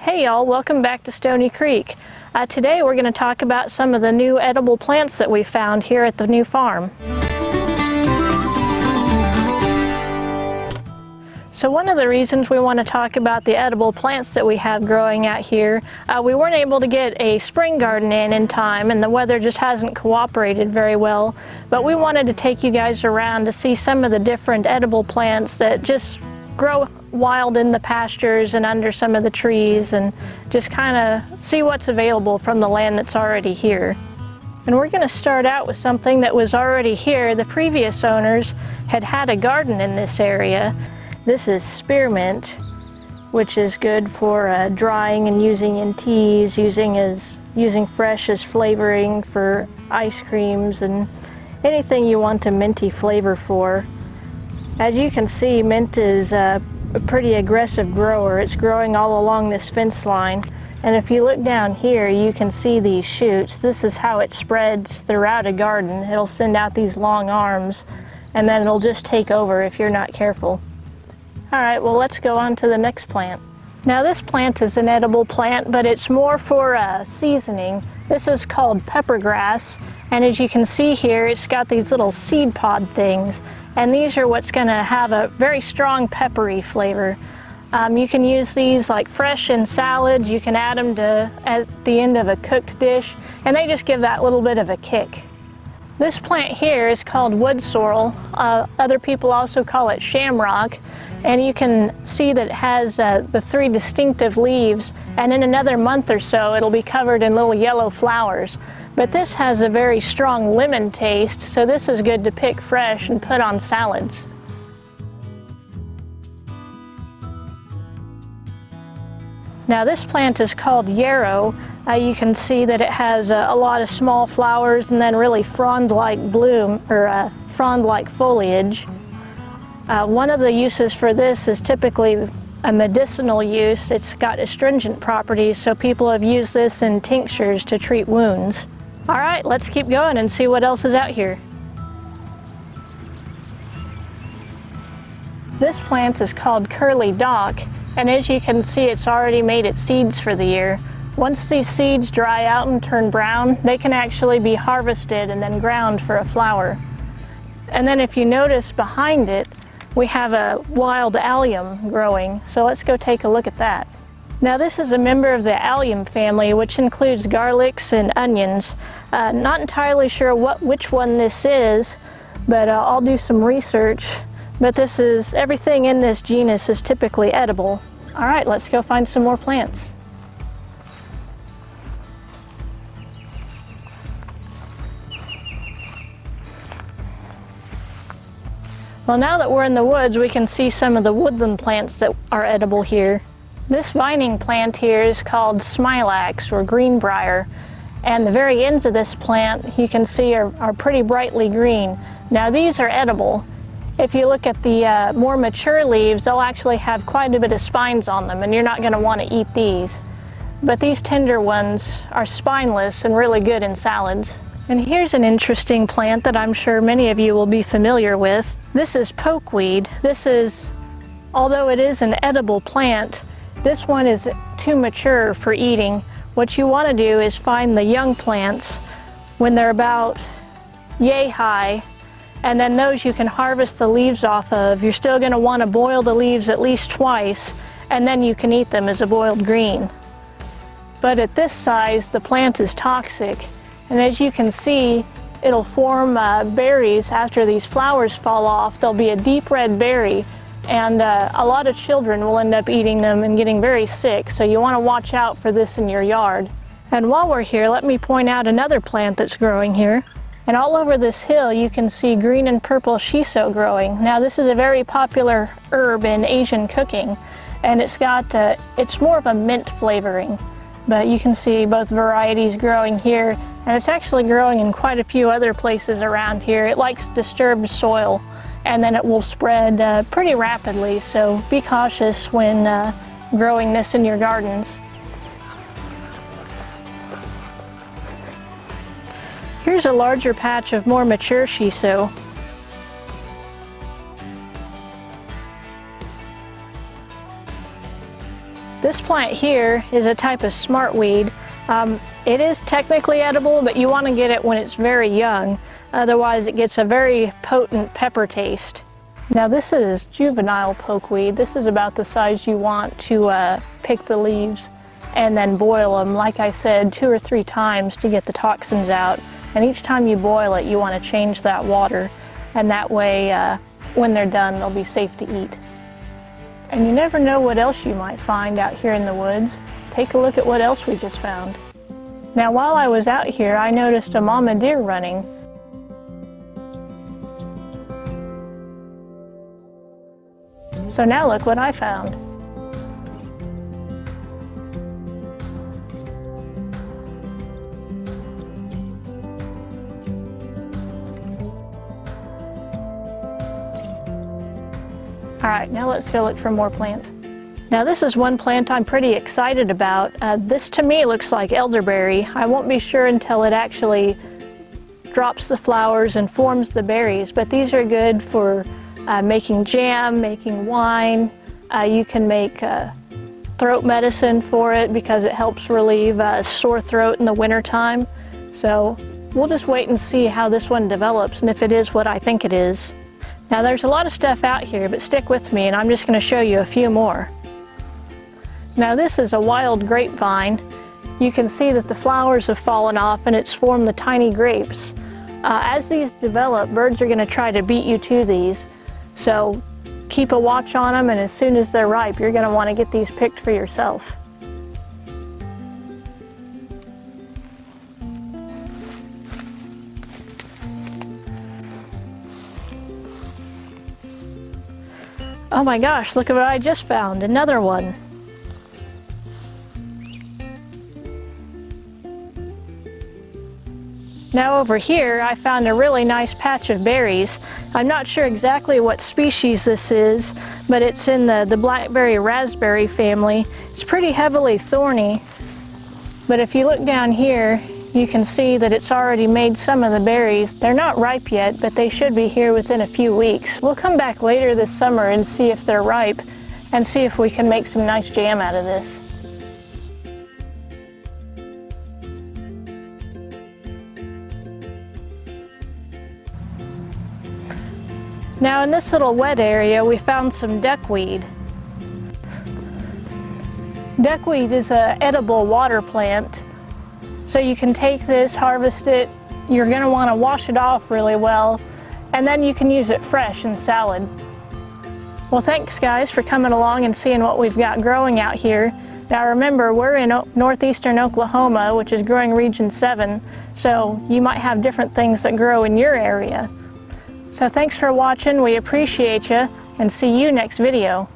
Hey y'all, welcome back to Stoney Creek. Today we're going to talk about some of the new edible plants that we found here at the new farm. So one of the reasons we want to talk about the edible plants that we have growing out here, we weren't able to get a spring garden in time, and the weather just hasn't cooperated very well, but we wanted to take you guys around to see some of the different edible plants that just grow wild in the pastures and under some of the trees, and just kind of see what's available from the land that's already here. And we're going to start out with something that was already here. The previous owners had a garden in this area. This is spearmint, which is good for drying and using in teas, using fresh as flavoring for ice creams and anything you want a minty flavor for. As you can see, mint is a pretty aggressive grower. It's growing all along this fence line. And if you look down here, you can see these shoots. This is how it spreads throughout a garden. It'll send out these long arms, and then it'll just take over if you're not careful. All right, well, let's go on to the next plant. Now this plant is an edible plant, but it's more for seasoning. This is called peppergrass, and as you can see here, it's got these little seed pod things. And these are what's going to have a very strong peppery flavor. You can use these like fresh in salads. You can add them at the end of a cooked dish, and they just give that little bit of a kick. This plant here is called wood sorrel. Other people also call it shamrock. And you can see that it has the three distinctive leaves, and in another month or so it'll be covered in little yellow flowers. But this has a very strong lemon taste, so this is good to pick fresh and put on salads. Now this plant is called Yarrow. You can see that it has a lot of small flowers and then really frond-like bloom, or frond-like foliage. One of the uses for this is typically a medicinal use. It's got astringent properties, so people have used this in tinctures to treat wounds. All right, let's keep going and see what else is out here. This plant is called curly dock, and as you can see, it's already made its seeds for the year. Once these seeds dry out and turn brown, they can actually be harvested and then ground for a flour. And then if you notice behind it, we have a wild allium growing, so let's go take a look at that. Now this is a member of the allium family, which includes garlics and onions. Not entirely sure which one this is, but I'll do some research. But everything in this genus is typically edible. All right, let's go find some more plants. Well, now that we're in the woods, we can see some of the woodland plants that are edible here. This vining plant here is called Smilax, or greenbrier, and the very ends of this plant you can see are pretty brightly green. Now these are edible. If you look at the more mature leaves, they'll actually have quite a bit of spines on them, and you're not going to want to eat these. But these tender ones are spineless and really good in salads. And here's an interesting plant that I'm sure many of you will be familiar with. This is pokeweed. Although it is an edible plant, this one is too mature for eating. What you want to do is find the young plants when they're about yay high, and then those you can harvest the leaves off of. You're still going to want to boil the leaves at least twice, and then you can eat them as a boiled green. But at this size, the plant is toxic, and as you can see, it'll form berries after these flowers fall off. There'll be a deep red berry, and a lot of children will end up eating them and getting very sick, so you want to watch out for this in your yard. And while we're here, let me point out another plant that's growing here. And all over this hill you can see green and purple shiso growing. Now this is a very popular herb in Asian cooking, and it's more of a mint flavoring. But you can see both varieties growing here, and it's actually growing in quite a few other places around here. It likes disturbed soil, and then it will spread pretty rapidly, so be cautious when growing this in your gardens. Here's a larger patch of more mature shiso. This plant here is a type of smartweed. It is technically edible, but you want to get it when it's very young. Otherwise it gets a very potent pepper taste. Now this is juvenile pokeweed. This is about the size you want to pick the leaves and then boil them, like I said, 2 or 3 times to get the toxins out. And each time you boil it, you want to change that water. And that way, when they're done, they'll be safe to eat. And you never know what else you might find out here in the woods. Take a look at what else we just found. Now while I was out here, I noticed a mama deer running. So now look what I found. Alright, now let's go look for more plants. Now this is one plant I'm pretty excited about. This to me looks like elderberry. I won't be sure until it actually drops the flowers and forms the berries, but these are good for making jam, making wine. You can make throat medicine for it because it helps relieve sore throat in the winter time. So we'll just wait and see how this one develops and if it is what I think it is. Now there's a lot of stuff out here, but stick with me and I'm just going to show you a few more. Now this is a wild grapevine. You can see that the flowers have fallen off and it's formed the tiny grapes. As these develop, birds are going to try to beat you to these. So keep a watch on them, and as soon as they're ripe, you're going to want to get these picked for yourself. Oh my gosh, look at what I just found, another one. Now over here I found a really nice patch of berries. I'm not sure exactly what species this is, but it's in the Blackberry raspberry family. It's pretty heavily thorny, but if you look down here you can see that it's already made some of the berries. They're not ripe yet, but they should be here within a few weeks. We'll come back later this summer and see if they're ripe and see if we can make some nice jam out of this. Now in this little wet area we found some duckweed. Duckweed is an edible water plant. So you can take this, harvest it, you're going to want to wash it off really well, and then you can use it fresh in salad. Well, thanks guys for coming along and seeing what we've got growing out here. Now remember, we're in northeastern Oklahoma, which is growing region 7, so you might have different things that grow in your area. So thanks for watching, we appreciate you, and see you next video.